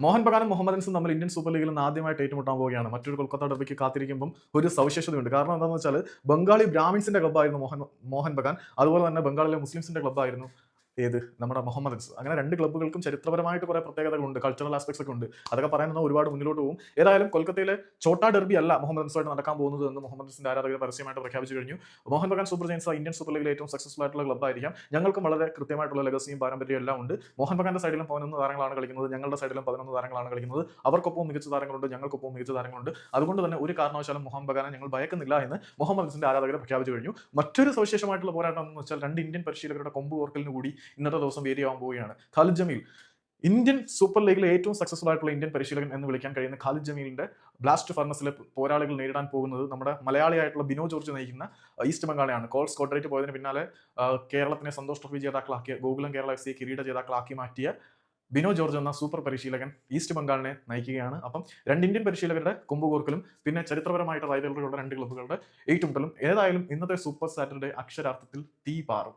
മോഹൻ ബഗാനും മുഹമ്മദൻസും തമ്മിൽ Indian super ലീഗിൽ നിന്ന് ആദ്യമായിട്ട് ഏറ്റുമുട്ടാൻ പോവുകയാണ്. മറ്റൊരു കൊൽക്കത്ത ഡെർബിക്ക് കാത്തിരിക്കുമ്പം ഒരു സവിശേഷതയുണ്ട്. കാരണം എന്താണെന്ന് വെച്ചാൽ ബംഗാളി ബ്രാഹ്മിൻസിന്റെ ക്ലബ്ബായിരുന്നു മോഹൻ ബഗാൻ. അതുപോലെ തന്നെ ബംഗാളിലെ മുസ്ലിംസിന്റെ ക്ലബ്ബായിരുന്നു നമ്മുടെ മുഹമ്മദൻസ്. അങ്ങനെ രണ്ട് ക്ലബ്ബുകൾക്കും ചരിത്രപരമായിട്ട് കുറെ പ്രത്യേകതകളുണ്ട്, കൾച്ചറൽ ആസ്പെക്ട്സ് ഒക്കെ ഉണ്ട്. അതൊക്കെ പറയുന്നത് ഒരുപാട് മുന്നിലോട്ട് പോകും. ഏതായാലും കൊൽക്കത്തയിലെ ചോട്ടാ ഡെർബി അല്ല മുഹമ്മദൻസുമായിട്ട് നടക്കാൻ പോകുന്നത് എന്ന് മുഹമ്മദൻസിന്റെ ആരാധകർ പരസ്യമായിട്ട് പ്രഖ്യാപിച്ചു കഴിഞ്ഞു. Mohun Bagan super giants Indian super ലീഗിലെ ഏറ്റവും സക്സസ്ഫുൾ ആയിട്ടുള്ള ക്ലബ്ബായിരിക്കാം. ഞങ്ങൾക്കും വളരെ കൃത്യമായിട്ടുള്ള ലെഗസിയും പാരമ്പര്യവും എല്ലാം ഉണ്ട്. മോഹൻ ബഗാന്റെ സൈഡിലും 11 താരങ്ങളാണ് കളിക്കുന്നത്, ഞങ്ങളുടെ സൈഡിലും 11 താരങ്ങളാണ് കളിക്കുന്നത്. അവർക്കൊപ്പം മികച്ച താരങ്ങളുണ്ട്, ഞങ്ങൾക്കൊപ്പം മികച്ച താരങ്ങളുണ്ട്. അതുകൊണ്ട് തന്നെ ഒരു കാരണവശാലും മോഹൻ ബഗാനെ ഞങ്ങൾ ഭയക്കുന്നില്ല എന്ന് മുഹമ്മദൻസിന്റെ ആരാധകർ പ്രഖ്യാപിച്ചു കഴിഞ്ഞു. മറ്റൊരു സവിശേഷമായിട്ടുള്ള പോരാട്ടം എന്ന് വെച്ചാൽ രണ്ട് ഇന്ത്യൻ പരിശീലകരുടെ കൊമ്പ് കോർക്കലിന് കൂടി ഇന്നത്തെ ദിവസം വേദിയാവാൻ പോവുകയാണ്. ഖാലിദ് ജമീൽ, ഇന്ത്യൻ സൂപ്പർ ലീഗിലെ ഏറ്റവും സക്സസ്ഫുൾ ആയിട്ടുള്ള ഇന്ത്യൻ പരിശീലകൻ എന്ന് വിളിക്കാൻ കഴിയുന്ന ഖാലിദ് ജമീലിന്റെ ബ്ലാസ്റ്റ് ഫർണസിലെ പോരാളികൾ നേരിടാൻ പോകുന്നത് നമ്മുടെ മലയാളിയായിട്ടുള്ള ബിനോ ജോർജ് നയിക്കുന്ന ഈസ്റ്റ് ബംഗാളെയാണ്. കോൾസ് കോട്ടറേറ്റ് പോയതിന് പിന്നാലെ കേരളത്തിനെ സന്തോഷ് ട്രോഫി ജേതാക്കളാക്കിയ ഗോകുലം കേരള FC കിരീട ജേതാക്കളാക്കി മാറ്റിയ ബിനോ ജോർജ് എന്ന സൂപ്പർ പരിശീലകൻ ഈസ്റ്റ് ബംഗാളിനെ നയിക്കുകയാണ്. അപ്പം രണ്ട് ഇന്ത്യൻ പരിശീലകരുടെ കൊമ്പുകോർക്കലും പിന്നെ ചരിത്രപരമായിട്ട് റൈവലറികളുടെ രണ്ട് ക്ലബ്ബുകളുടെ ഏറ്റുമുട്ടലും ഏതായാലും ഇന്നത്തെ സൂപ്പർ സാറ്റർഡേ അക്ഷരാർത്ഥത്തിൽ തീ പാറും.